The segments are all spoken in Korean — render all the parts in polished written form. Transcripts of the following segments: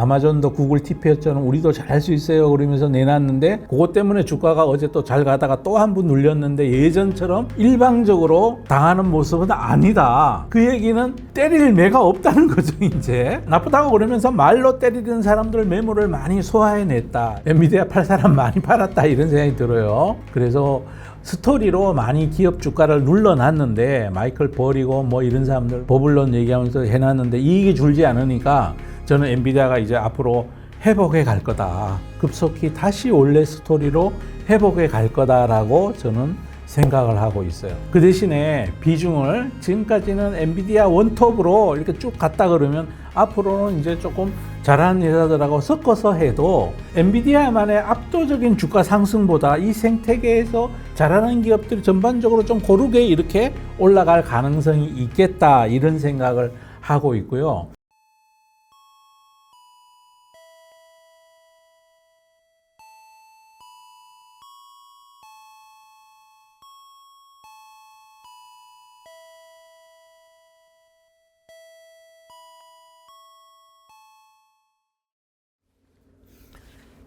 아마존도 구글 TPS처럼 우리도 잘할 수 있어요 그러면서 내놨는데 그것 때문에 주가가 어제 또 잘 가다가 또 한 번 눌렸는데 예전처럼 일방적으로 당하는 모습은 아니다. 그 얘기는 때릴 매가 없다는 거죠. 이제 나쁘다고 그러면서 말로 때리는 사람들 매물을 많이 소화해냈다. 엔비디아 팔 사람 많이 팔았다 이런 생각이 들어요. 그래서 스토리로 많이 기업 주가를 눌러놨는데 마이클 버리고 뭐 이런 사람들 버블론 얘기하면서 해놨는데 이익이 줄지 않으니까 저는 엔비디아가 이제 앞으로 회복해 갈 거다. 급속히 다시 원래 스토리로 회복해 갈 거다라고 저는 생각을 하고 있어요. 그 대신에 비중을 지금까지는 엔비디아 원톱으로 이렇게 쭉 갔다 그러면 앞으로는 이제 조금 잘하는 회사들하고 섞어서 해도 엔비디아만의 압도적인 주가 상승보다 이 생태계에서 잘하는 기업들이 전반적으로 좀 고르게 이렇게 올라갈 가능성이 있겠다 이런 생각을 하고 있고요.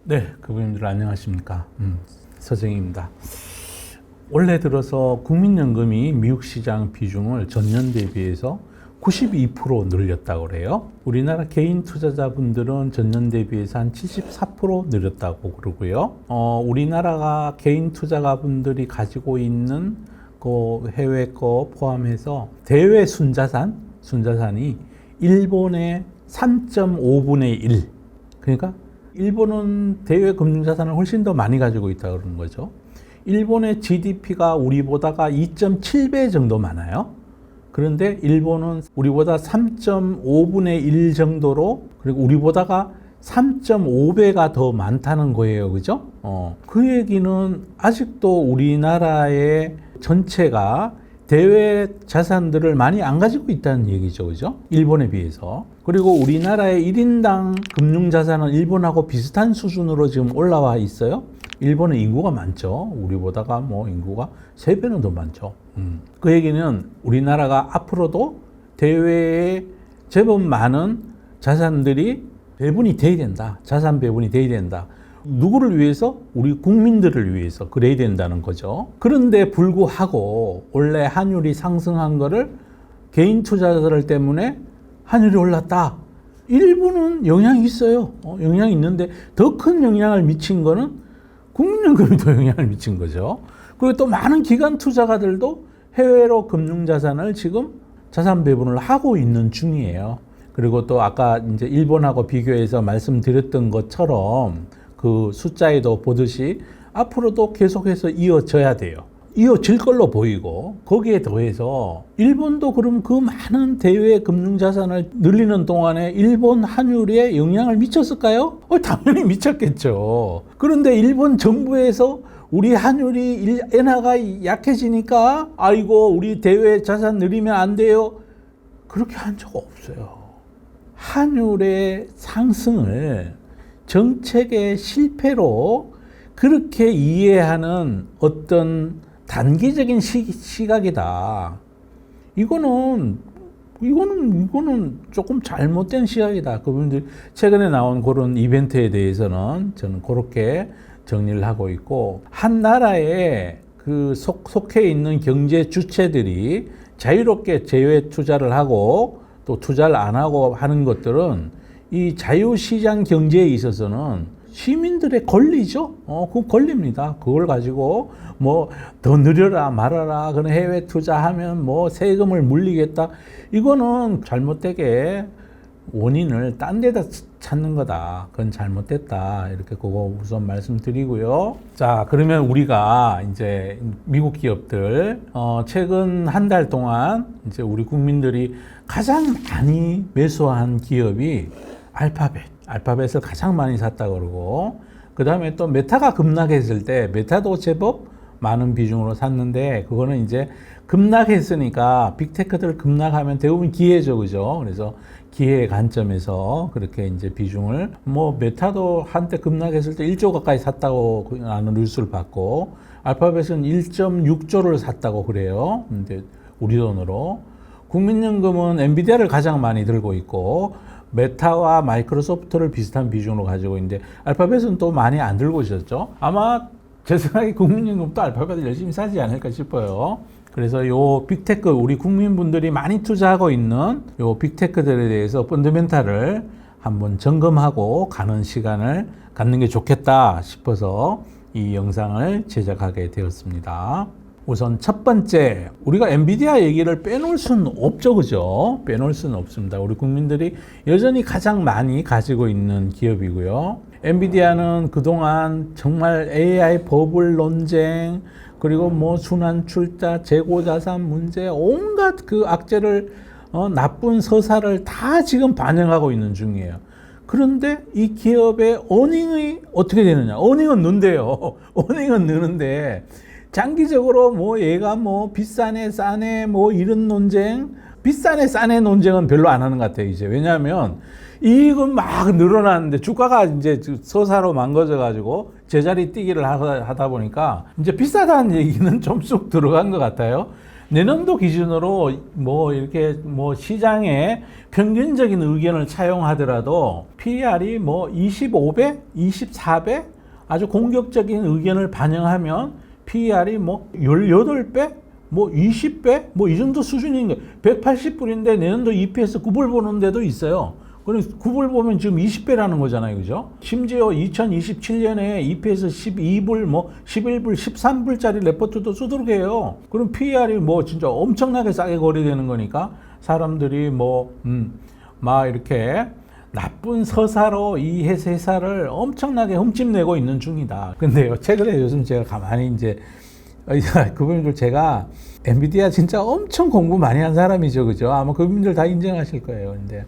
네, 그분들 안녕하십니까. 서정입니다. 올해 들어서 국민연금이 미국 시장 비중을 전년 대비해서 92% 늘렸다고 그래요. 우리나라 개인 투자자분들은 전년 대비해서 한 74% 늘렸다고 그러고요. 우리나라가 개인 투자가분들이 가지고 있는 그 해외 거 포함해서 대외 순자산이 일본의 3.5분의 1. 그러니까 일본은 대외 금융자산을 훨씬 더 많이 가지고 있다 그러는 거죠. 일본의 GDP가 우리보다가 2.7배 정도 많아요. 그런데 일본은 우리보다 3.5분의 1 정도로, 그리고 우리보다가 3.5배가 더 많다는 거예요. 그죠? 그 얘기는 아직도 우리나라의 전체가 대외 자산들을 많이 안 가지고 있다는 얘기죠. 그죠? 일본에 비해서. 그리고 우리나라의 1인당 금융자산은 일본하고 비슷한 수준으로 지금 올라와 있어요. 일본은 인구가 많죠. 우리보다가 뭐 인구가 3배는 더 많죠. 그 얘기는 우리나라가 앞으로도 대외에 제법 많은 자산들이 배분이 돼야 된다. 자산 배분이 돼야 된다. 누구를 위해서? 우리 국민들을 위해서 그래야 된다는 거죠. 그런데 불구하고 원래 환율이 상승한 거를 개인 투자자들 때문에 환율이 올랐다. 일부는 영향이 있어요. 영향이 있는데 더 큰 영향을 미친 거는 국민연금이 더 영향을 미친 거죠. 그리고 또 많은 기관 투자가들도 해외로 금융자산을 지금 자산 배분을 하고 있는 중이에요. 그리고 또 아까 이제 일본하고 비교해서 말씀드렸던 것처럼 그 숫자에도 보듯이 앞으로도 계속해서 이어져야 돼요. 이어질 걸로 보이고 거기에 더해서 일본도 그럼 그 많은 대외 금융자산을 늘리는 동안에 일본 환율에 영향을 미쳤을까요? 당연히 미쳤겠죠. 그런데 일본 정부에서 우리 환율이 엔화가 약해지니까 아이고 우리 대외 자산 늘리면 안 돼요. 그렇게 한 적 없어요. 환율의 상승을 정책의 실패로 그렇게 이해하는 어떤 단기적인 시각이다. 이거는 조금 잘못된 시각이다. 그분들 최근에 나온 그런 이벤트에 대해서는 저는 그렇게 정리를 하고 있고, 한 나라에 그 속해 있는 경제 주체들이 자유롭게 제외 투자를 하고 또 투자를 안 하고 하는 것들은 이 자유시장 경제에 있어서는 시민들의 권리죠. 그 권리입니다. 그걸 가지고 뭐 더 늘려라 말아라, 그런 해외 투자하면 뭐 세금을 물리겠다. 이거는 잘못되게 원인을 딴 데다 찾는 거다. 그건 잘못됐다. 이렇게 그거 우선 말씀드리고요. 자, 그러면 우리가 이제 미국 기업들 최근 한 달 동안 이제 우리 국민들이 가장 많이 매수한 기업이 알파벳을 가장 많이 샀다 그러고, 그 다음에 또 메타가 급락했을 때 메타도 제법 많은 비중으로 샀는데, 그거는 이제 급락했으니까 빅테크들 급락하면 대부분 기회죠, 그죠? 그래서 기회의 관점에서 그렇게 이제 비중을, 뭐 메타도 한때 급락했을 때 1조 가까이 샀다고 하는 뉴스를 봤고, 알파벳은 1.6조를 샀다고 그래요. 근데 우리 돈으로 국민연금은 엔비디아를 가장 많이 들고 있고, 메타와 마이크로소프트를 비슷한 비중으로 가지고 있는데 알파벳은 또 많이 안 들고 있었죠. 아마 제 생각에 국민연금도 알파벳을 열심히 사지 않을까 싶어요. 그래서 요 빅테크, 우리 국민분들이 많이 투자하고 있는 요 빅테크들에 대해서 펀더멘탈을 한번 점검하고 가는 시간을 갖는 게 좋겠다 싶어서 이 영상을 제작하게 되었습니다. 우선 첫 번째, 우리가 엔비디아 얘기를 빼놓을 수는 없죠, 그죠? 빼놓을 수는 없습니다. 우리 국민들이 여전히 가장 많이 가지고 있는 기업이고요. 엔비디아는 그동안 정말 AI 버블 논쟁, 그리고 뭐 순환 출자, 재고 자산 문제, 온갖 그 악재를 나쁜 서사를 다 지금 반영하고 있는 중이에요. 그런데 이 기업의 어닝이 어떻게 되느냐? 어닝은 는데요. 어닝은 느는데 장기적으로 뭐 얘가 뭐 비싸네 싸네 뭐 이런 논쟁, 비싸네 싸네 논쟁은 별로 안 하는 것 같아요 이제. 왜냐하면 이익은 막 늘어나는데 주가가 이제 서사로 망가져 가지고 제자리 뛰기를 하다 보니까 이제 비싸다는 얘기는 좀 쑥 들어간 것 같아요. 내년도 기준으로 뭐 이렇게 뭐 시장에 평균적인 의견을 차용하더라도 PER이 뭐 25배, 24배 아주 공격적인 의견을 반영하면 PER이 뭐 18배, 뭐 20배, 뭐 이 정도 수준인 거예요. 180불인데 내년도 EPS 9불 보는 데도 있어요. 그럼 9불 보면 지금 20배라는 거잖아요. 그죠? 심지어 2027년에 EPS 12불, 뭐 11불, 13불짜리 레포트도 수두룩해요. 그럼 PER이 뭐 진짜 엄청나게 싸게 거래되는 거니까 사람들이 막 이렇게 나쁜 서사로 이 회사를 엄청나게 흠집내고 있는 중이다. 근데요, 최근에 요즘 제가 가만히 이제 그분들 제가 엔비디아 진짜 엄청 공부 많이 한 사람이죠. 그죠? 아마 그분들 다 인정하실 거예요. 근데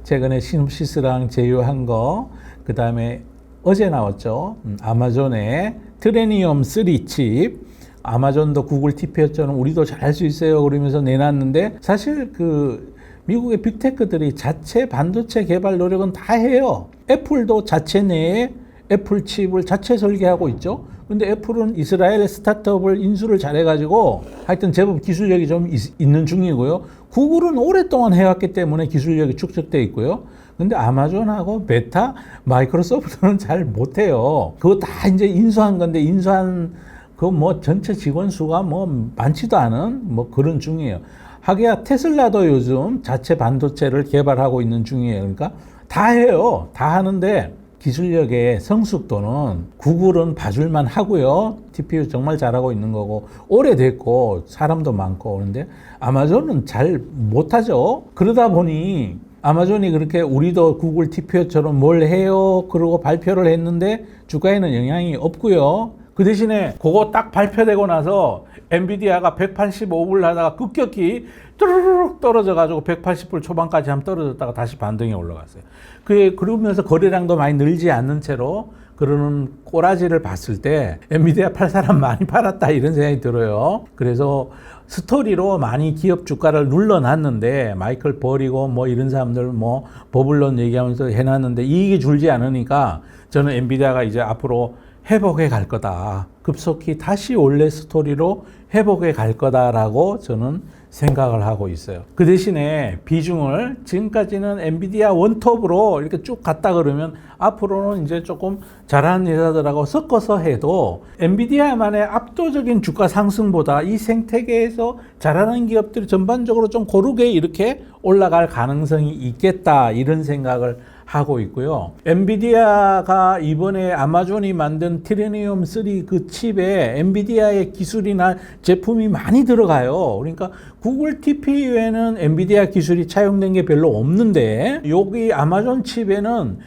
최근에 시놉시스랑 제휴한 거, 그 다음에 어제 나왔죠. 아마존의 트레니움 3 칩. 아마존도 구글 TP였처럼 우리도 잘할 수 있어요. 그러면서 내놨는데 사실 그 미국의 빅테크들이 자체 반도체 개발 노력은 다 해요. 애플도 자체 내에 애플 칩을 자체 설계하고 있죠. 근데 애플은 이스라엘 스타트업을 인수를 잘해가지고 하여튼 제법 기술력이 좀 있는 중이고요. 구글은 오랫동안 해왔기 때문에 기술력이 축적돼 있고요. 근데 아마존하고 메타, 마이크로소프트는 잘 못해요. 그거 다 이제 인수한 건데 인수한 그 뭐 전체 직원 수가 뭐 많지도 않은 뭐 그런 중이에요. 하기야 테슬라도 요즘 자체 반도체를 개발하고 있는 중이에요. 그러니까 다 해요. 다 하는데 기술력의 성숙도는 구글은 봐줄만 하고요. TPU 정말 잘하고 있는 거고 오래됐고 사람도 많고 그런데 아마존은 잘 못하죠. 그러다 보니 아마존이 그렇게 우리도 구글 TPU처럼 뭘 해요. 그러고 발표를 했는데 주가에는 영향이 없고요. 그 대신에 그거 딱 발표되고 나서 엔비디아가 185불 하다가 급격히 뚜루룩 떨어져가지고 180불 초반까지 한번 떨어졌다가 다시 반등이 올라갔어요. 그러면서 거래량도 많이 늘지 않는 채로 그러는 꼬라지를 봤을 때 엔비디아 팔 사람 많이 팔았다 이런 생각이 들어요. 그래서 스토리로 많이 기업 주가를 눌러놨는데 마이클 버리고 뭐 이런 사람들 뭐 버블론 얘기하면서 해놨는데 이익이 줄지 않으니까 저는 엔비디아가 이제 앞으로 회복해 갈 거다. 급속히 다시 원래 스토리로 회복해 갈 거다라고 저는 생각을 하고 있어요. 그 대신에 비중을 지금까지는 엔비디아 원톱으로 이렇게 쭉 갔다 그러면 앞으로는 이제 조금 잘하는 회사들하고 섞어서 해도 엔비디아만의 압도적인 주가 상승보다 이 생태계에서 잘하는 기업들이 전반적으로 좀 고르게 이렇게 올라갈 가능성이 있겠다 이런 생각을 하고 있고요. 엔비디아가 이번에 아마존이 만든 트레니움 3 그 칩에 엔비디아의 기술이나 제품이 많이 들어가요. 그러니까 구글 TPU에는 엔비디아 기술이 차용된 게 별로 없는데 여기 아마존 칩에는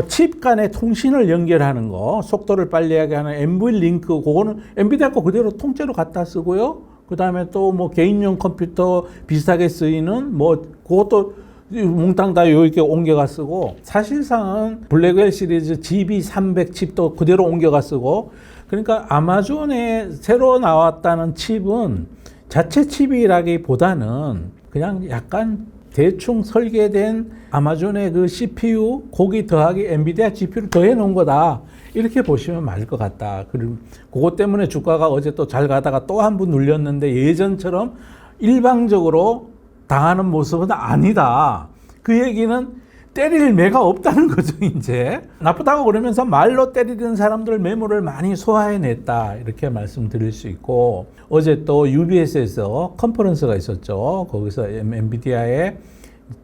칩 간의 통신을 연결하는 거, 속도를 빨리하게 하는 NVLink, 그거는 엔비디아 거 그대로 통째로 갖다 쓰고요. 그 다음에 또 뭐 개인용 컴퓨터 비슷하게 쓰이는 뭐 그것도 몽땅 다 이렇게 옮겨가 쓰고 사실상은 블랙웰 시리즈 GB300 칩도 그대로 옮겨가 쓰고 그러니까 아마존에 새로 나왔다는 칩은 자체 칩이라기보다는 그냥 약간 대충 설계된 아마존의 그 CPU 거기 더하기 엔비디아 GPU를 더해 놓은 거다 이렇게 보시면 맞을 것 같다. 그리고 그것 때문에 주가가 어제 또 잘 가다가 또 한 번 눌렸는데 예전처럼 일방적으로 당하는 모습은 아니다. 그 얘기는 때릴 매가 없다는 거죠, 이제. 나쁘다고 그러면서 말로 때리는 사람들 매물을 많이 소화해냈다. 이렇게 말씀드릴 수 있고, 어제 또 UBS에서 컨퍼런스가 있었죠. 거기서 엔비디아의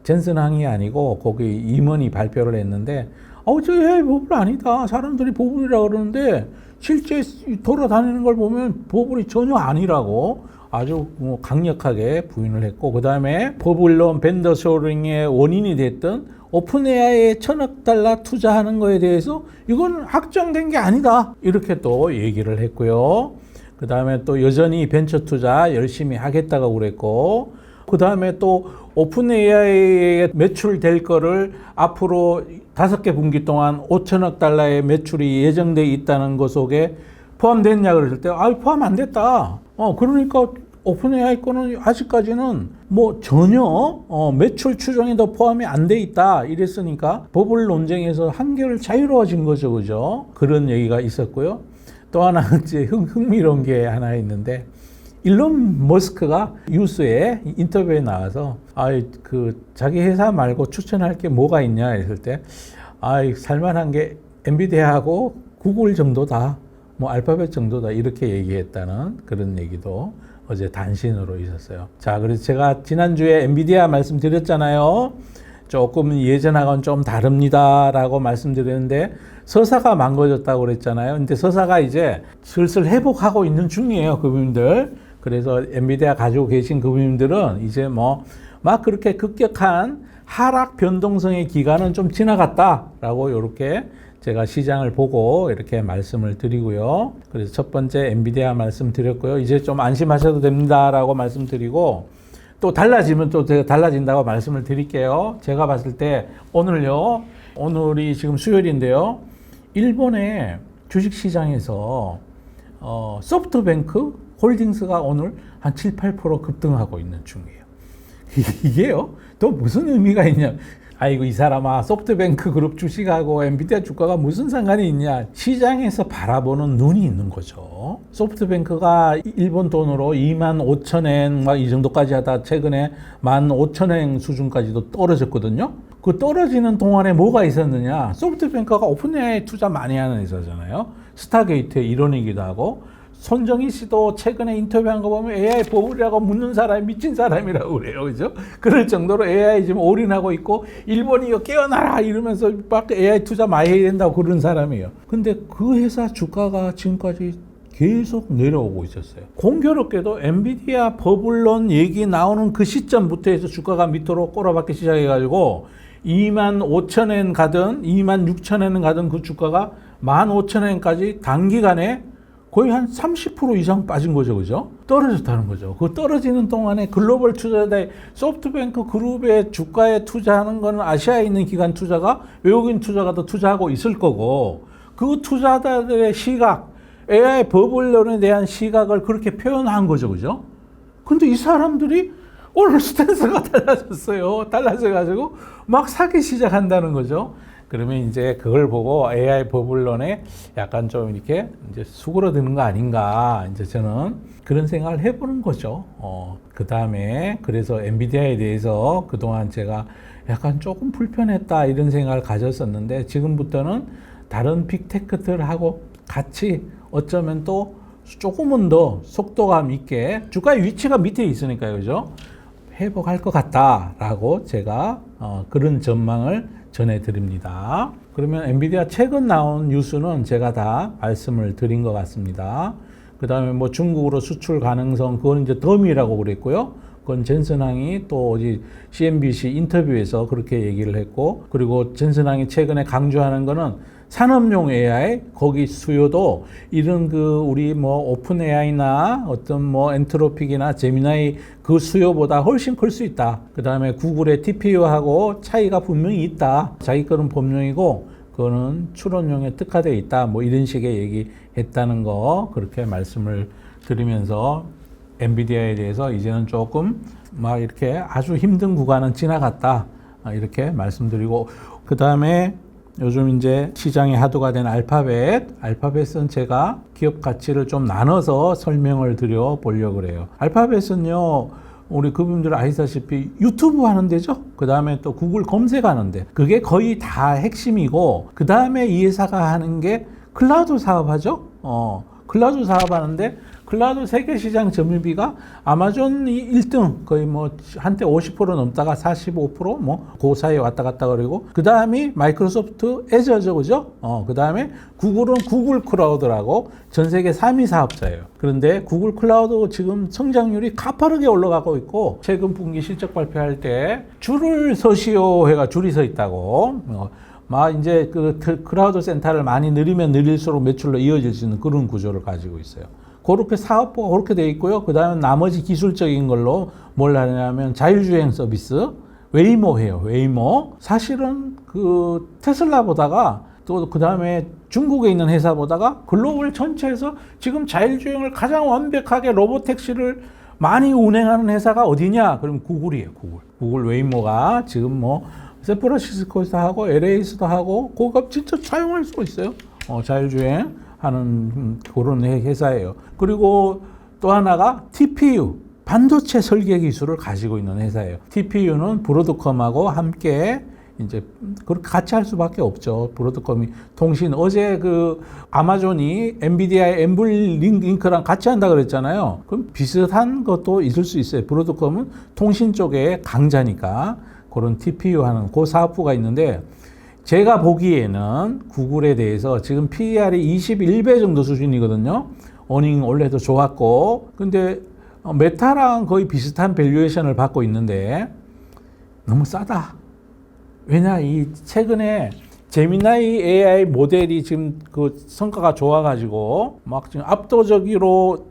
젠슨 항이 아니고 거기 임원이 발표를 했는데, 저 AI 버블 아니다. 사람들이 버블이라 그러는데 실제 돌아다니는 걸 보면 버블이 전혀 아니라고 아주 강력하게 부인을 했고, 그 다음에 버블론 벤더 쇼링의 원인이 됐던 오픈 AI에 $1,000억 투자하는 거에 대해서 이건 확정된 게 아니다. 이렇게 또 얘기를 했고요. 그 다음에 또 여전히 벤처 투자 열심히 하겠다고 그랬고, 그 다음에 또 오픈 AI에 매출될 거를 앞으로 5개 분기 동안 $5,000억 매출이 예정돼 있다는 것 속에 포함됐냐 그랬을 때, 포함 안 됐다. 그러니까 오픈 AI 거는 아직까지는 뭐 전혀 매출 추정에도 포함이 안 돼 있다. 이랬으니까 버블 논쟁에서 한결 자유로워진 거죠, 그죠? 그런 얘기가 있었고요. 또 하나 이제 흥미로운 게 하나 있는데, 일론 머스크가 뉴스에 인터뷰에 나와서 자기 회사 말고 추천할 게 뭐가 있냐 했을 때, 살만한 게 엔비디아하고 구글 정도다, 뭐 알파벳 정도다, 이렇게 얘기했다는 그런 얘기도 어제 단신으로 있었어요. 자, 그래서 제가 지난주에 엔비디아 말씀드렸잖아요. 조금 예전하고는 좀 다릅니다라고 말씀드렸는데, 서사가 망가졌다고 그랬잖아요. 근데 서사가 이제 슬슬 회복하고 있는 중이에요, 그분들. 그래서 엔비디아 가지고 계신 그분들은 이제 막 그렇게 급격한 하락 변동성의 기간은 좀 지나갔다라고 이렇게 제가 시장을 보고 이렇게 말씀을 드리고요. 그래서 첫 번째 엔비디아 말씀드렸고요. 이제 좀 안심하셔도 됩니다라고 말씀드리고, 또 달라지면 또 제가 달라진다고 말씀을 드릴게요. 제가 봤을 때 오늘이 지금 수요일인데요. 일본의 주식시장에서 소프트뱅크 홀딩스가 오늘 한 7, 8% 급등하고 있는 중이에요. 이게요? 또 무슨 의미가 있냐? 이 사람아, 소프트뱅크 그룹 주식하고 엔비디아 주가가 무슨 상관이 있냐? 시장에서 바라보는 눈이 있는 거죠. 소프트뱅크가 일본 돈으로 25,000엔 막 이 정도까지 하다 최근에 15,000엔 수준까지도 떨어졌거든요. 그 떨어지는 동안에 뭐가 있었느냐? 소프트뱅크가 오픈 AI 투자 많이 하는 회사잖아요. 스타게이트의 일원이기도 하고, 손정희 씨도 최근에 인터뷰한 거 보면 AI 버블이라고 묻는 사람이 미친 사람이라고 그래요. 그죠? 그럴 정도로 AI 지금 올인하고 있고, 일본이 깨어나라 이러면서 막 AI 투자 많이 해야 된다고 그런 사람이에요. 근데 그 회사 주가가 지금까지 계속 내려오고 있었어요. 공교롭게도 엔비디아 버블론 얘기 나오는 그 시점부터 해서 주가가 밑으로 꼬라박기 시작해가지고 25,000엔 가든 26,000엔 가든 그 주가가 15,000엔까지 단기간에 거의 한 30% 이상 빠진 거죠, 그죠? 떨어졌다는 거죠. 그 떨어지는 동안에 글로벌 투자자의 소프트뱅크 그룹의 주가에 투자하는 거는 아시아에 있는 기관 투자가 외국인 투자가 더 투자하고 있을 거고, 그 투자자들의 시각, AI 버블론에 대한 시각을 그렇게 표현한 거죠, 그죠? 근데 이 사람들이 오늘 스탠스가 달라졌어요. 달라져가지고 막 사기 시작한다는 거죠. 그러면 이제 그걸 보고 AI 버블론에 약간 좀 이렇게 이제 수그러드는 거 아닌가, 이제 저는 그런 생각을 해보는 거죠. 그 다음에 그래서 엔비디아에 대해서 그동안 제가 약간 조금 불편했다 이런 생각을 가졌었는데, 지금부터는 다른 빅테크들하고 같이 어쩌면 또 조금은 더 속도감 있게, 주가의 위치가 밑에 있으니까요, 그죠? 회복할 것 같다라고 제가 그런 전망을 전해드립니다. 그러면 엔비디아 최근 나온 뉴스는 제가 다 말씀을 드린 것 같습니다. 그 다음에 뭐 중국으로 수출 가능성, 그건 이제 덤이라고 그랬고요. 그건 젠슨항이 또 어디 CNBC 인터뷰에서 그렇게 얘기를 했고, 그리고 젠슨항이 최근에 강조하는 거는 산업용 AI, 거기 수요도 이런 우리 뭐 오픈 AI나 어떤 뭐 엔트로픽이나 제미나이 그 수요보다 훨씬 클 수 있다. 그 다음에 구글의 TPU하고 차이가 분명히 있다. 자기 거는 법용이고 그거는 추론용에 특화되어 있다. 뭐 이런 식의 얘기했다는 거, 그렇게 말씀을 드리면서 엔비디아에 대해서 이제는 조금 막 이렇게 아주 힘든 구간은 지나갔다. 이렇게 말씀드리고, 그 다음에 요즘 이제 시장의 화두가 된 알파벳은 제가 기업 가치를 좀 나눠서 설명을 드려 보려고 그래요. 알파벳은요, 우리 그분들 아시다시피 유튜브 하는 데죠. 그 다음에 또 구글 검색하는 데. 그게 거의 다 핵심이고, 그 다음에 이 회사가 하는 게 클라우드 사업하죠. 클라우드 사업하는데 클라우드 세계 시장 점유비가 아마존이 1등, 거의 뭐 한때 50% 넘다가 45% 뭐 그 사이에 왔다 갔다 그러고, 그 다음이 마이크로소프트 애저죠, 그죠? 그 다음에 구글은 구글 클라우드라고 전 세계 3위 사업자예요. 그런데 구글 클라우드 지금 성장률이 가파르게 올라가고 있고, 최근 분기 실적 발표할 때 줄을 서시오 해가 줄이 서 있다고. 막 이제 그 클라우드 센터를 많이 늘리면 늘릴수록 매출로 이어질 수 있는 그런 구조를 가지고 있어요. 그렇게 사업부가 그렇게 돼 있고요. 그 다음에 나머지 기술적인 걸로 뭘 하냐면 자율주행 서비스, 웨이모 해요. 웨이모. 사실은 그 테슬라보다가 또 그 다음에 중국에 있는 회사보다가 글로벌 전체에서 지금 자율주행을 가장 완벽하게 로보택시를 많이 운행하는 회사가 어디냐? 그럼 구글이에요. 구글 웨이모가 지금 뭐 샌프란시스코에서 하고 LA에서도 하고 그거 진짜 사용할 수 있어요. 자율주행 하는 그런 회사예요. 그리고 또 하나가 TPU, 반도체 설계 기술을 가지고 있는 회사예요. TPU는 브로드컴하고 함께 이제 그렇게 같이 할 수밖에 없죠. 브로드컴이 통신, 어제 그 아마존이 엔비디아의 엠블링크랑 같이 한다 그랬잖아요. 그럼 비슷한 것도 있을 수 있어요. 브로드컴은 통신 쪽에 강자니까. 그런 TPU 하는 그 사업부가 있는데, 제가 보기에는 구글에 대해서 지금 PER이 21배 정도 수준이거든요. 어닝 원래도 좋았고, 근데 메타랑 거의 비슷한 밸류에이션을 받고 있는데 너무 싸다. 왜냐, 이 최근에 제미나이 AI 모델이 지금 그 성과가 좋아가지고 막 지금 압도적으로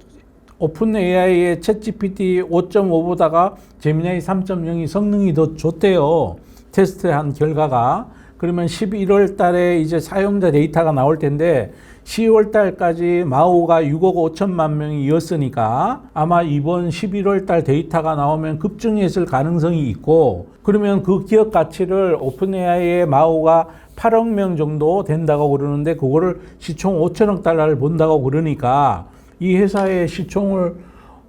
오픈 AI의 챗GPT 5.5보다가 제미나이 3.0이 성능이 더 좋대요. 테스트한 결과가. 그러면 11월 달에 이제 사용자 데이터가 나올 텐데 10월 달까지 마오가 6억 5천만 명이었으니까 아마 이번 11월 달 데이터가 나오면 급증했을 가능성이 있고, 그러면 그 기업 가치를 오픈 AI의 마오가 8억 명 정도 된다고 그러는데 그거를 시총 5천억 달러를 본다고 그러니까 이 회사의 시총을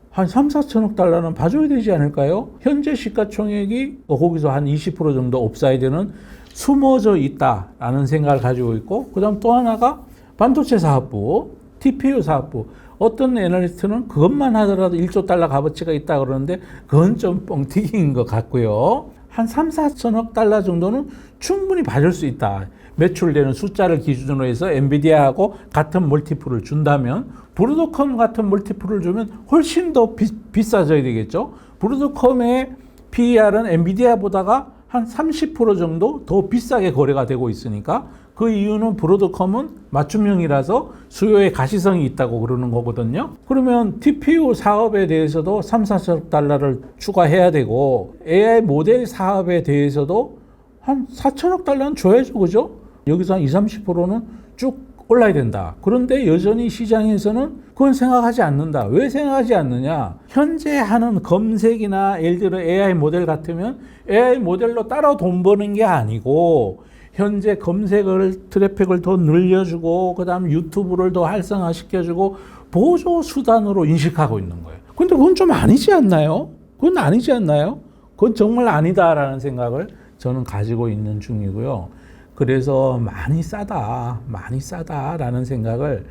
한 3, 4천억 달러는 봐줘야 되지 않을까요? 현재 시가총액이 거기서 한 20% 정도 업사이드는 숨어져 있다라는 생각을 가지고 있고, 그 다음 또 하나가 반도체 사업부, TPU 사업부. 어떤 애널리스트는 그것만 하더라도 1조 달러 값어치가 있다 그러는데 그건 좀 뻥튀기인 것 같고요. 한 3, 4천억 달러 정도는 충분히 봐줄 수 있다. 매출되는 숫자를 기준으로 해서 엔비디아하고 같은 멀티플을 준다면, 브로드컴 같은 멀티플을 주면 훨씬 더 비싸져야 되겠죠. 브로드컴의 PER은 엔비디아보다가 한 30% 정도 더 비싸게 거래가 되고 있으니까, 그 이유는 브로드컴은 맞춤형이라서 수요에 가시성이 있다고 그러는 거거든요. 그러면 TPU 사업에 대해서도 3, 4천억 달러를 추가해야 되고, AI 모델 사업에 대해서도 한 4천억 달러는 줘야죠, 그죠? 여기서 한 20, 30%는 쭉 올라야 된다. 그런데 여전히 시장에서는 그건 생각하지 않는다. 왜 생각하지 않느냐? 현재 하는 검색이나 예를 들어 AI 모델 같으면 AI 모델로 따라 돈 버는 게 아니고, 현재 검색을 트래픽을 더 늘려주고 그 다음 유튜브를 더 활성화시켜주고 보조 수단으로 인식하고 있는 거예요. 근데 그건 좀 아니지 않나요? 그건 아니지 않나요? 그건 정말 아니다라는 생각을 저는 가지고 있는 중이고요. 그래서 많이 싸다라는 생각을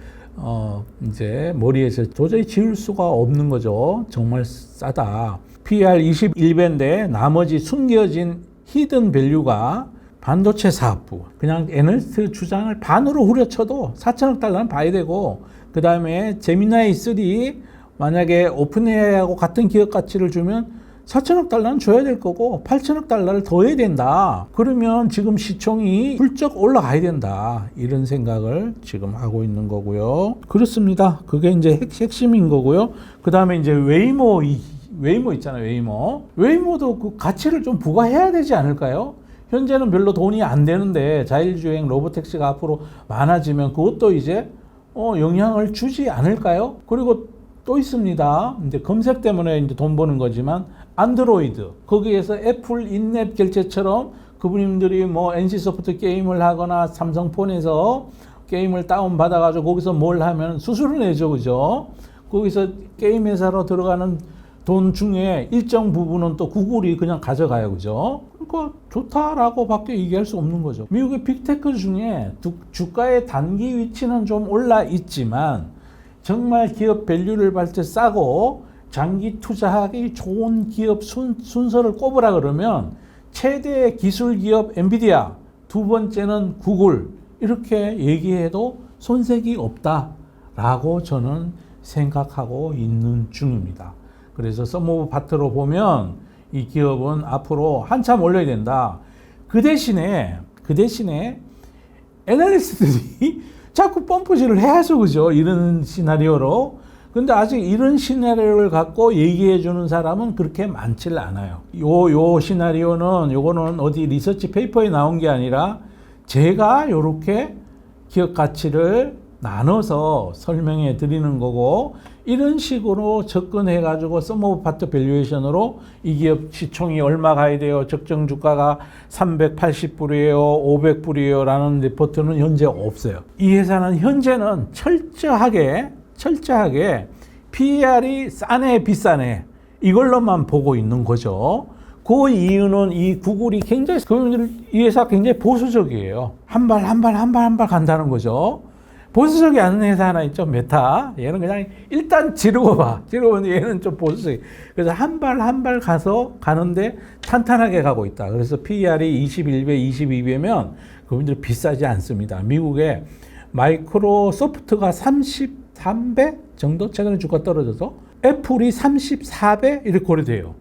이제 머리에서 도저히 지울 수가 없는 거죠. 정말 싸다. PER 21배인데 나머지 숨겨진 히든 밸류가 반도체 사업부. 그냥 애널리스트 주장을 반으로 후려쳐도 4천억 달러는 봐야 되고, 그 다음에 제미나이 3 만약에 오픈 AI하고 같은 기업 가치를 주면 4천억 달러는 줘야 될 거고 8천억 달러를 더 해야 된다. 그러면 지금 시총이 훌쩍 올라가야 된다. 이런 생각을 지금 하고 있는 거고요. 그렇습니다. 그게 이제 핵심인 거고요. 그 다음에 이제 웨이모 있잖아요. 웨이모도 그 가치를 좀 부과해야 되지 않을까요? 현재는 별로 돈이 안 되는데 자율주행 로보택시가 앞으로 많아지면 그것도 이제 영향을 주지 않을까요? 그리고 또 있습니다. 이제 검색 때문에 이제 돈 버는 거지만 안드로이드, 거기에서 애플 인앱 결제처럼 그분들이 뭐 NC소프트 게임을 하거나 삼성폰에서 게임을 다운 받아가지고 거기서 뭘 하면 수수료 내죠, 그죠? 거기서 게임 회사로 들어가는 돈 중에 일정 부분은 또 구글이 그냥 가져가요. 그죠? 그러니까 좋다라고 밖에 얘기할 수 없는 거죠. 미국의 빅테크 중에 주가의 단기 위치는 좀 올라 있지만 정말 기업 밸류를 봤을 때 싸고 장기 투자하기 좋은 기업 순서를 꼽으라 그러면 최대 기술 기업 엔비디아, 두 번째는 구글 이렇게 얘기해도 손색이 없다라고 저는 생각하고 있는 중입니다. 그래서 썸 오브 파트로 보면 이 기업은 앞으로 한참 올려야 된다. 그 대신에 애널리스트들이 자꾸 펌프질을 해야죠. 그죠? 이런 시나리오로. 근데 아직 이런 시나리오를 갖고 얘기해 주는 사람은 그렇게 많지를 않아요. 요 시나리오는 요거는 어디 리서치 페이퍼에 나온 게 아니라 제가 요렇게 기업 가치를 나눠서 설명해 드리는 거고, 이런 식으로 접근해 가지고 썸 오브 파트 밸류에이션으로 이 기업 시총이 얼마 가야 돼요, 적정 주가가 380불이에요 500불이에요 라는 리포트는 현재 없어요. 이 회사는 현재는 철저하게 PER이 싸네 비싸네 이걸로만 보고 있는 거죠. 그 이유는 이 구글이 굉장히, 이 회사 굉장히 보수적이에요. 한 발 간다는 거죠. 보수적이 않은 회사 하나 있죠. 메타. 얘는 그냥 일단 지르고 봐. 지르고 얘는 좀 보수적이. 그래서 한 발 가는데 탄탄하게 가고 있다. 그래서 PER이 21배, 22배면 그분들이 비싸지 않습니다. 미국의 마이크로소프트가 33배 정도 최근에 주가 떨어져서 애플이 34배 이렇게 거래돼요.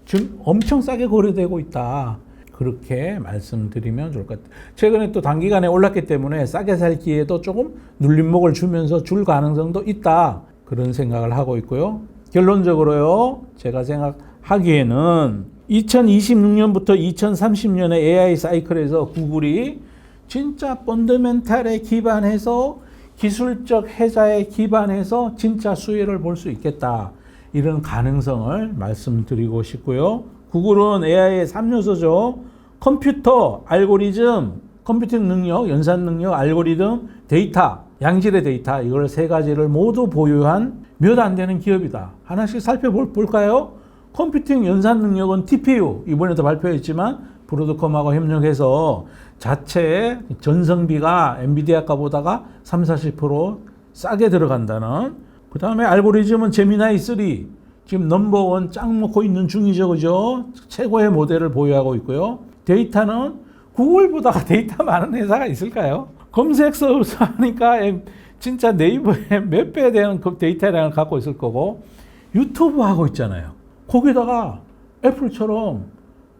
지금 엄청 싸게 거래되고 있다. 그렇게 말씀드리면 좋을 것 같아요. 최근에 또 단기간에 올랐기 때문에 싸게 살 기회도 조금 눌림목을 주면서 줄 가능성도 있다. 그런 생각을 하고 있고요. 결론적으로요, 제가 생각하기에는 2026년부터 2030년의 AI 사이클에서 구글이 진짜 펀더멘탈에 기반해서 기술적 해자에 기반해서 진짜 수혜를 볼 수 있겠다. 이런 가능성을 말씀드리고 싶고요. 구글은 AI의 3요소죠. 컴퓨터, 알고리즘, 컴퓨팅 능력, 연산 능력, 알고리즘, 데이터, 양질의 데이터, 이걸 세 가지를 모두 보유한 몇 안 되는 기업이다. 하나씩 살펴볼까요? 컴퓨팅 연산 능력은 TPU, 이번에도 발표했지만 브로드컴하고 협력해서 자체 전성비가 엔비디아 가보다가 30-40% 싸게 들어간다는. 그 다음에 알고리즘은 제미나이 3, 지금 넘버원 짱 먹고 있는 중이죠. 그죠? 최고의 모델을 보유하고 있고요. 데이터는 구글보다 데이터 많은 회사가 있을까요? 검색서 하니까 진짜 네이버에 몇 배 되는 그 데이터량을 갖고 있을 거고, 유튜브 하고 있잖아요. 거기다가 애플처럼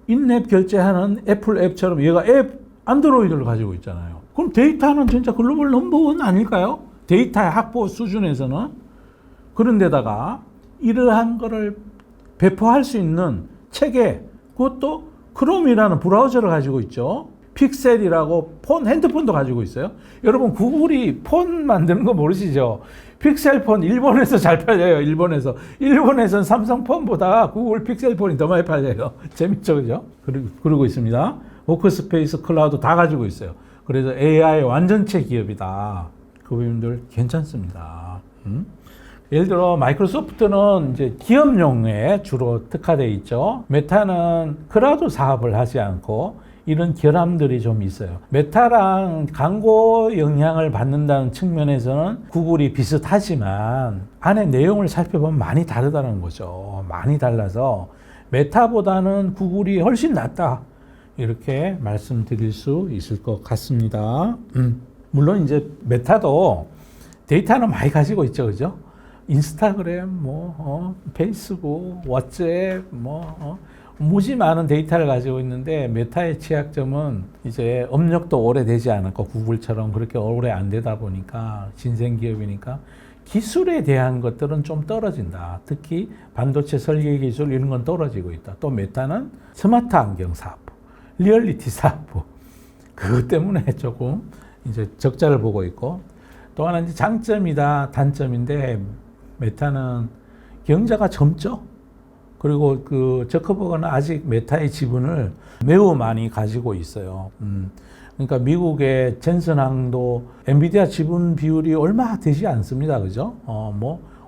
인앱 결제하는 애플 앱처럼 얘가 앱 안드로이드를 가지고 있잖아요. 그럼 데이터는 진짜 글로벌 넘버원 아닐까요? 데이터의 확보 수준에서는. 그런데다가 이러한 거를 배포할 수 있는 체계, 그것도 크롬이라는 브라우저를 가지고 있죠. 픽셀이라고 핸드폰도 가지고 있어요. 여러분, 구글이 폰 만드는 거 모르시죠? 픽셀폰 일본에서 잘 팔려요. 일본에서는 삼성폰보다 구글 픽셀폰이 더 많이 팔려요. 재밌죠, 그죠? 그러고 있습니다. 워크스페이스, 클라우드 다 가지고 있어요. 그래서 AI 완전체 기업이다. 그분들 괜찮습니다. 예를 들어 마이크로소프트는 이제 기업용에 주로 특화되어 있죠. 메타는 클라우드 사업을 하지 않고 이런 결함들이 좀 있어요. 메타랑 광고 영향을 받는다는 측면에서는 구글이 비슷하지만 안에 내용을 살펴보면 많이 다르다는 거죠. 많이 달라서 메타보다는 구글이 훨씬 낫다. 이렇게 말씀드릴 수 있을 것 같습니다. 물론 이제 메타도 데이터는 많이 가지고 있죠. 그죠? 인스타그램, 페이스북, 왓츠앱, 무지 많은 데이터를 가지고 있는데, 메타의 취약점은 이제 업력도 오래되지 않았고, 구글처럼 그렇게 오래 안 되다 보니까, 신생기업이니까, 기술에 대한 것들은 좀 떨어진다. 특히 반도체 설계 기술 이런 건 떨어지고 있다. 또 메타는 스마트 안경 사업, 리얼리티 사업, 그것 때문에 조금 이제 적자를 보고 있고, 또 하나 이제 장점이다, 단점인데, 메타는 경자가 젊죠. 그리고 그 저커버거는 아직 메타의 지분을 매우 많이 가지고 있어요. 그러니까 미국의 젠슨항도 엔비디아 지분 비율이 얼마 되지 않습니다. 그죠?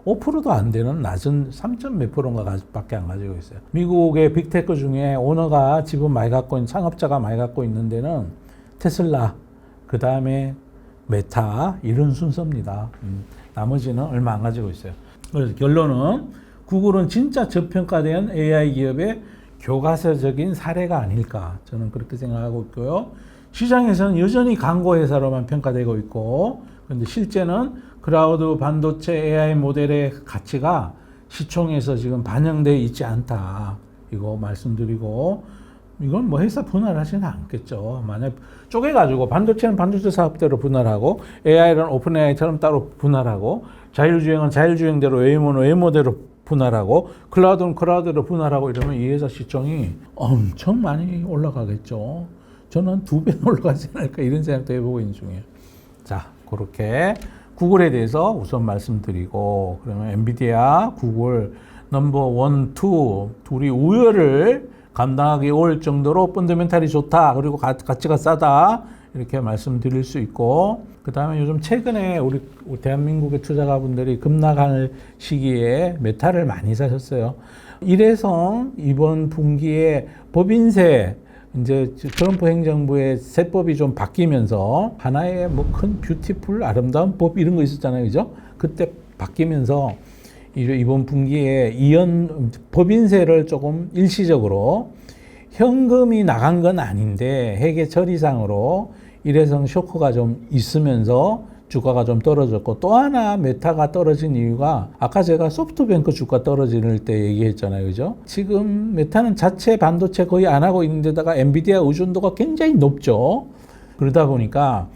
5%도 안 되는 낮은 3점 몇 프로인가 밖에 안 가지고 있어요. 미국의 빅테크 중에 오너가 지분 많이 갖고 있는, 창업자가 많이 갖고 있는 데는 테슬라, 그 다음에 메타, 이런 순서입니다. 나머지는 얼마 안 가지고 있어요. 그래서 결론은 구글은 진짜 저평가된 AI 기업의 교과서적인 사례가 아닐까, 저는 그렇게 생각하고 있고요. 시장에서는 여전히 광고 회사로만 평가되고 있고, 그런데 실제는 클라우드 반도체 AI 모델의 가치가 시총에서 지금 반영되어 있지 않다, 이거 말씀드리고, 이건 뭐 회사 분할하지는 않겠죠. 만약 쪼개가지고 반도체는 반도체 사업대로 분할하고, AI는 오픈 AI처럼 따로 분할하고, 자율주행은 자율주행대로, 웨이모는 웨이모대로 분할하고, 클라우드는 클라우드로 분할하고, 이러면 이 회사 시총이 엄청 많이 올라가겠죠. 저는 2배 올라가지 않을까, 이런 생각도 해보고 있는 중이에요. 자, 그렇게 구글에 대해서 우선 말씀드리고, 그러면 엔비디아, 구글 넘버 1, 2 둘이 우열을 감당하기 어려울 정도로 펀더멘탈이 좋다, 그리고 가치가 싸다, 이렇게 말씀드릴 수 있고, 그 다음에 요즘 최근에 우리 대한민국의 투자가분들이 급락할 시기에 메타를 많이 사셨어요. 일회성 이번 분기에 법인세, 이제 트럼프 행정부의 세법이 좀 바뀌면서 하나의 뭐 큰 뷰티풀 아름다운 법 이런 거 있었잖아요, 그죠? 그때 바뀌면서 이번 분기에 법인세를 조금 일시적으로, 현금이 나간 건 아닌데 회계 처리상으로 일회성 쇼크가 좀 있으면서 주가가 좀 떨어졌고, 또 하나 메타가 떨어진 이유가 아까 제가 소프트뱅크 주가 떨어질 때 얘기했잖아요, 그죠? 지금 메타는 자체 반도체 거의 안 하고 있는 데다가 엔비디아 의존도가 굉장히 높죠. 그러다 보니까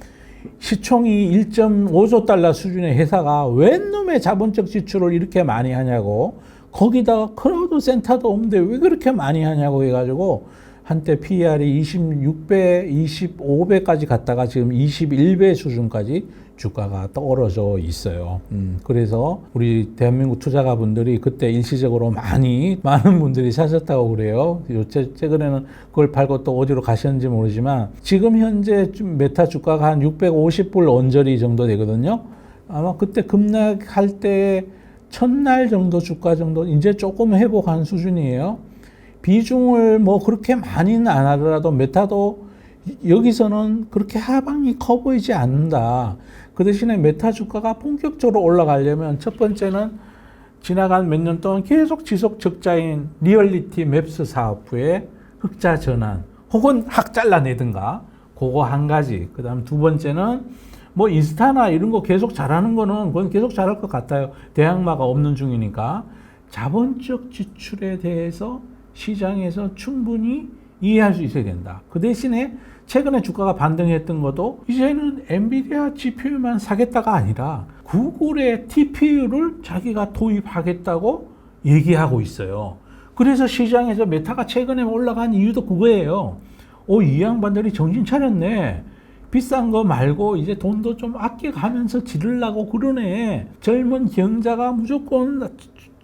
시총이 1.5조 달러 수준의 회사가 웬 놈의 자본적 지출을 이렇게 많이 하냐고, 거기다가 클라우드 센터도 없는데 왜 그렇게 많이 하냐고 해가지고 한때 PER이 26배, 25배까지 갔다가 지금 21배 수준까지 주가가 떨어져 있어요. 그래서 우리 대한민국 투자가분들이 그때 일시적으로 많은 분들이 사셨다고 그래요. 최근에는 그걸 팔고 또 어디로 가셨는지 모르지만, 지금 현재 메타 주가가 한 650불 언저리 정도 되거든요. 아마 그때 급락할 때 첫날 정도 주가 정도 이제 조금 회복한 수준이에요. 비중을 뭐 그렇게 많이는 안 하더라도 메타도 여기서는 그렇게 하방이 커 보이지 않는다. 그 대신에 메타 주가가 본격적으로 올라가려면 첫 번째는 지나간 몇 년 동안 계속 지속 적자인 리얼리티 맵스 사업부의 흑자 전환, 혹은 확 잘라내든가, 그거 한 가지. 그 다음 두 번째는 뭐 인스타나 이런 거 계속 잘하는 거는 그건 계속 잘할 것 같아요. 대항마가 없는 중이니까. 자본적 지출에 대해서 시장에서 충분히 이해할 수 있어야 된다. 그 대신에 최근에 주가가 반등했던 것도 이제는 엔비디아 GPU만 사겠다가 아니라 구글의 TPU를 자기가 도입하겠다고 얘기하고 있어요. 그래서 시장에서 메타가 최근에 올라간 이유도 그거예요. 이 양반들이 정신 차렸네. 비싼 거 말고 이제 돈도 좀 아껴가면서 지르려고 그러네. 젊은 경자가 무조건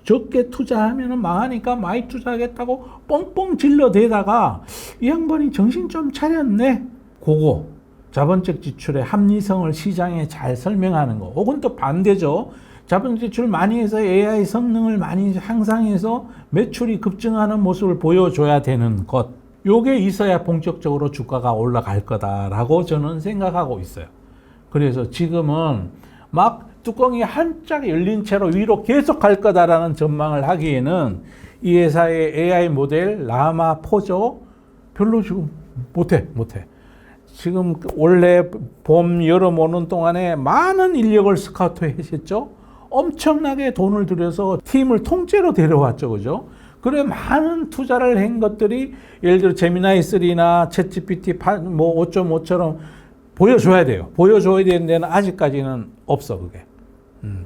적게 투자하면 망하니까 많이 투자하겠다고 뻥뻥 질러대다가 이 양반이 정신 좀 차렸네. 그거 자본적 지출의 합리성을 시장에 잘 설명하는 거. 혹은 또 반대죠. 자본적 지출 많이 해서 AI 성능을 많이 향상해서 매출이 급증하는 모습을 보여줘야 되는 것. 요게 있어야 본격적으로 주가가 올라갈 거다라고 저는 생각하고 있어요. 그래서 지금은 막 뚜껑이 한짝 열린 채로 위로 계속 갈 거다라는 전망을 하기에는 이 회사의 AI 모델 라마 4조 별로 지금 못해. 지금 원래 봄, 여름 오는 동안에 많은 인력을 스카우트 했었죠. 엄청나게 돈을 들여서 팀을 통째로 데려왔죠, 그죠? 그래 많은 투자를 한 것들이 예를 들어 제미나이 3나 챗GPT 뭐 5.5처럼 보여줘야 돼요. 보여줘야 되는 데는 아직까지는 없어, 그게.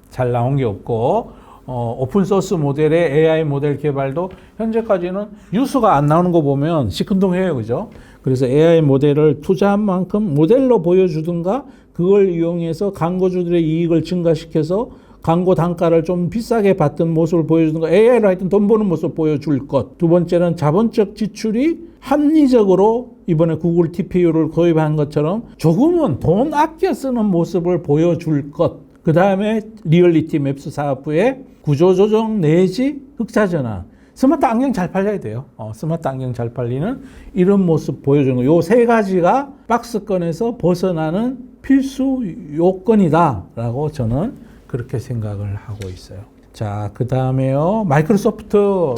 잘 나온 게 없고, 오픈소스 모델의 AI 모델 개발도 현재까지는 뉴스가 안 나오는 거 보면 시큰둥해요, 그죠? 그래서 AI 모델을 투자한 만큼 모델로 보여주든가, 그걸 이용해서 광고주들의 이익을 증가시켜서 광고 단가를 좀 비싸게 받던 모습을 보여주든가, AI로 하여튼 돈 버는 모습을 보여줄 것. 두 번째는 자본적 지출이 합리적으로 이번에 구글 TPU를 도입한 것처럼 조금은 돈 아껴 쓰는 모습을 보여줄 것. 그 다음에 리얼리티 맵스 사업부의 구조조정 내지 흑자전환. 스마트 안경 잘 팔려야 돼요. 스마트 안경 잘 팔리는 이런 모습 보여주는 거. 요 세 가지가 박스권에서 벗어나는 필수 요건이다라고 저는 그렇게 생각을 하고 있어요. 자, 그 다음에요. 마이크로소프트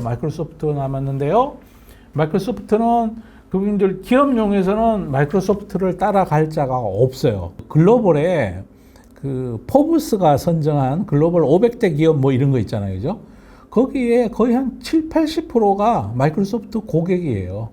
남았는데요. 마이크로소프트는 그분들 기업용에서는 마이크로소프트를 따라갈 자가 없어요. 글로벌에 그 포브스가 선정한 글로벌 500대 기업 뭐 이런 거 있잖아요. 그죠? 거기에 거의 한 7, 80%가 마이크로소프트 고객이에요.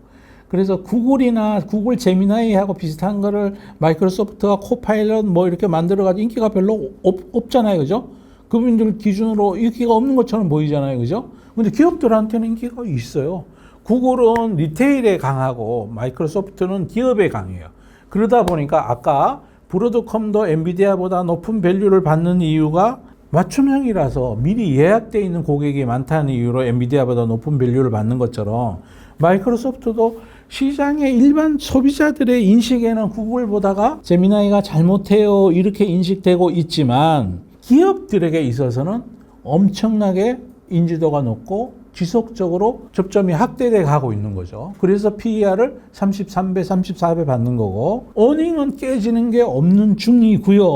그래서 구글이나 구글 제미나이하고 비슷한 거를 마이크로소프트가 코파일럿 뭐 이렇게 만들어가지고 인기가 별로 없잖아요. 그죠? 그분들 기준으로 인기가 없는 것처럼 보이잖아요. 그죠? 근데 기업들한테는 인기가 있어요. 구글은 리테일에 강하고 마이크로소프트는 기업에 강해요. 그러다 보니까 아까 브로드컴도 엔비디아보다 높은 밸류를 받는 이유가 맞춤형이라서 미리 예약되어 있는 고객이 많다는 이유로 엔비디아보다 높은 밸류를 받는 것처럼 마이크로소프트도 시장의 일반 소비자들의 인식에는 구글보다가 제미나이가 잘못해요 이렇게 인식되고 있지만 기업들에게 있어서는 엄청나게 인지도가 높고 지속적으로 접점이 확대돼 가고 있는 거죠. 그래서 PER을 33배, 34배 받는 거고 어닝은 깨지는 게 없는 중이고요.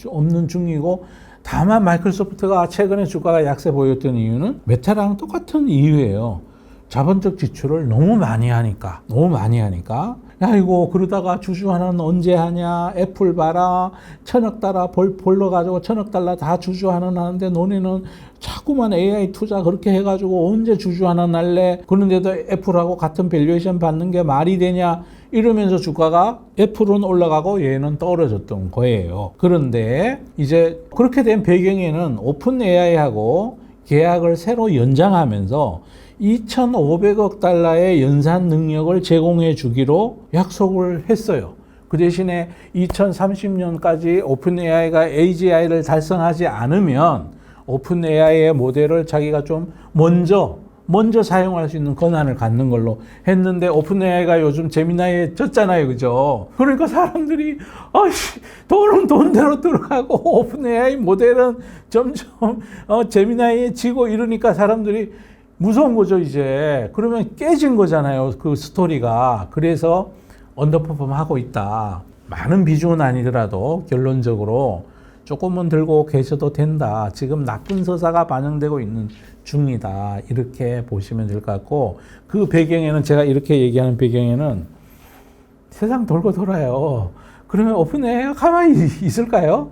없는 중이고 다만 마이크로소프트가 최근에 주가가 약세 보였던 이유는 메타랑 똑같은 이유예요. 자본적 지출을 너무 많이 하니까. 야, 이거 그러다가 주주 하나는 언제 하냐? 애플 봐라. 1,000억 달러 벌러가지고 1,000억 달러 다 주주 하나는 하는데 너네는 자꾸만 AI 투자 그렇게 해가지고 언제 주주 하나 날래? 그런데도 애플하고 같은 밸류에이션 받는 게 말이 되냐? 이러면서 주가가 애플은 올라가고 얘는 떨어졌던 거예요. 그런데 이제 그렇게 된 배경에는 오픈 AI하고 계약을 새로 연장하면서 2,500억 달러의 연산 능력을 제공해 주기로 약속을 했어요. 그 대신에 2030년까지 오픈 AI가 AGI를 달성하지 않으면 오픈 AI의 모델을 자기가 좀 먼저 사용할 수 있는 권한을 갖는 걸로 했는데 오픈 AI가 요즘 제미나이에 졌잖아요. 그죠? 그러니까 사람들이 돈은 돈대로 들어가고 오픈 AI 모델은 점점 제미나이에 지고 이러니까 사람들이 무서운 거죠, 이제. 그러면 깨진 거잖아요, 그 스토리가. 그래서 언더퍼폼 하고 있다. 많은 비중은 아니더라도 결론적으로 조금은 들고 계셔도 된다. 지금 나쁜 서사가 반영되고 있는 중이다. 이렇게 보시면 될 것 같고, 그 배경에는 제가 이렇게 얘기하는 배경에는 세상 돌고 돌아요. 그러면 오픈AI가 가만히 있을까요?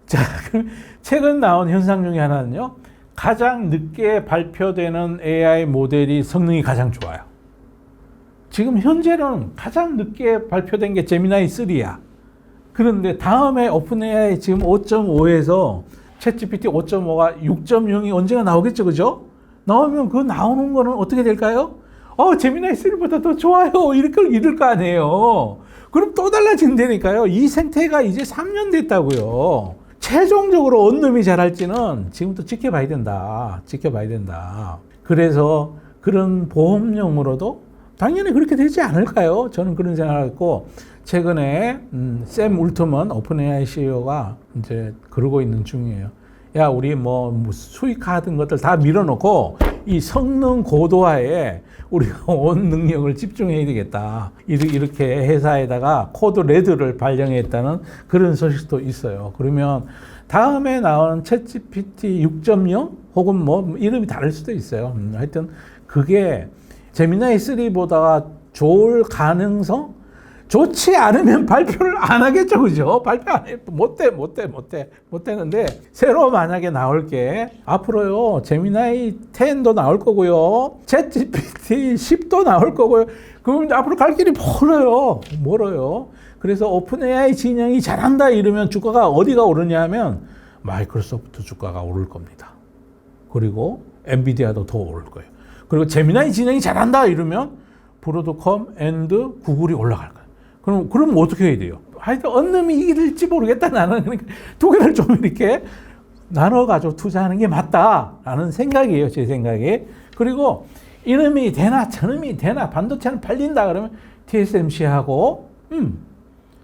자, 그럼 최근 나온 현상 중에 하나는요. 가장 늦게 발표되는 AI 모델이 성능이 가장 좋아요. 지금 현재는 가장 늦게 발표된 게 제미나이 3야. 그런데 다음에 오픈 AI 지금 5.5에서 챗GPT 5.5가 6.0이 언젠가 나오겠죠, 그죠? 나오면 그 나오는 거는 어떻게 될까요? 제미나이 3보다 더 좋아요. 이럴 거 아니에요. 그럼 또 달라진다니까요. 이 생태가 이제 3년 됐다고요. 최종적으로 어느 놈이 잘할지는 지금부터 지켜봐야 된다. 그래서 그런 보험용으로도 당연히 그렇게 되지 않을까요? 저는 그런 생각을 했고, 최근에 샘 울트먼 오픈 AI CEO가 이제 그러고 있는 중이에요. 야, 우리 뭐 수익하던 것들 다 밀어놓고 이 성능 고도화에 우리가 온 능력을 집중해야 되겠다. 이렇게 회사에다가 코드 레드를 발령했다는 그런 소식도 있어요. 그러면 다음에 나오는 챗GPT 6.0 혹은 뭐 이름이 다를 수도 있어요. 하여튼 그게 제미나이 3보다 좋을 가능성? 좋지 않으면 발표를 안 하겠죠, 그죠? 발표 안 해. 못 되는데, 새로 만약에 나올 게, 앞으로요, 제미나이 10도 나올 거고요, 챗GPT 10도 나올 거고요, 그럼 앞으로 갈 길이 멀어요. 그래서 오픈 AI 진영이 잘한다 이러면 주가가 어디가 오르냐 하면, 마이크로소프트 주가가 오를 겁니다. 그리고 엔비디아도 더 오를 거예요. 그리고 제미나이 진영이 잘한다 이러면, 브로드컴 앤드 구글이 올라갈 거예요. 그럼 어떻게 해야 돼요? 하여튼 어느 놈이 이길지 모르겠다. 나는 그러니까 두 개를 좀 이렇게 나눠가지고 투자하는 게 맞다라는 생각이에요. 제 생각에. 그리고 이놈이 되나 저놈이 되나 반도체는 팔린다 그러면 TSMC하고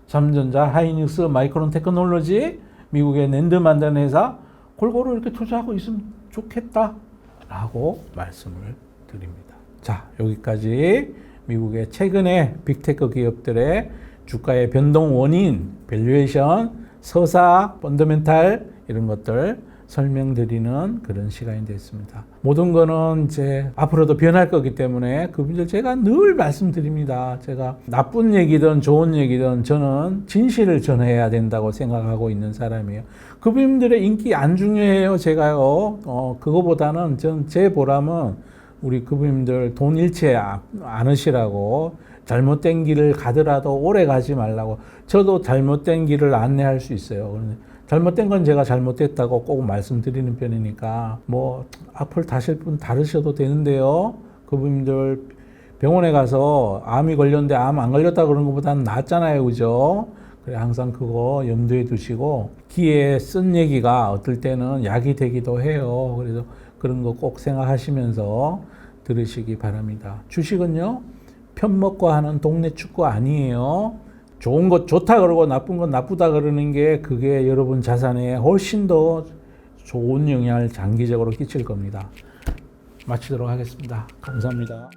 삼전자, 하이닉스, 마이크론 테크놀로지 미국의 랜드 만드는 회사 골고루 이렇게 투자하고 있으면 좋겠다라고 말씀을 드립니다. 자, 여기까지 미국의 최근의 빅테크 기업들의 주가의 변동 원인, 밸류에이션, 서사, 펀더멘탈 이런 것들 설명드리는 그런 시간이 됐습니다. 모든 거는 이제 앞으로도 변할 거기 때문에 그분들 제가 늘 말씀드립니다. 제가 나쁜 얘기든 좋은 얘기든 저는 진실을 전해야 된다고 생각하고 있는 사람이에요. 그분들의 인기 안 중요해요. 제가요. 그거보다는 제 보람은 우리 그분들 돈 잃지 않으시라고, 잘못된 길을 가더라도 오래 가지 말라고. 저도 잘못된 길을 안내할 수 있어요. 잘못된 건 제가 잘못됐다고 꼭 말씀드리는 편이니까 뭐 앞을 다실 분 다르셔도 되는데요. 그분들 병원에 가서 암이 걸렸는데 암 안 걸렸다 그런 것보다는 낫잖아요. 그죠? 그래, 항상 그거 염두에 두시고, 귀에 쓴 얘기가 어떨 때는 약이 되기도 해요. 그래서 그런 거 꼭 생각하시면서 들으시기 바랍니다. 주식은요, 편먹고 하는 동네 축구 아니에요. 좋은 것 좋다 그러고 나쁜 것 나쁘다 그러는 게 그게 여러분 자산에 훨씬 더 좋은 영향을 장기적으로 끼칠 겁니다. 마치도록 하겠습니다. 감사합니다.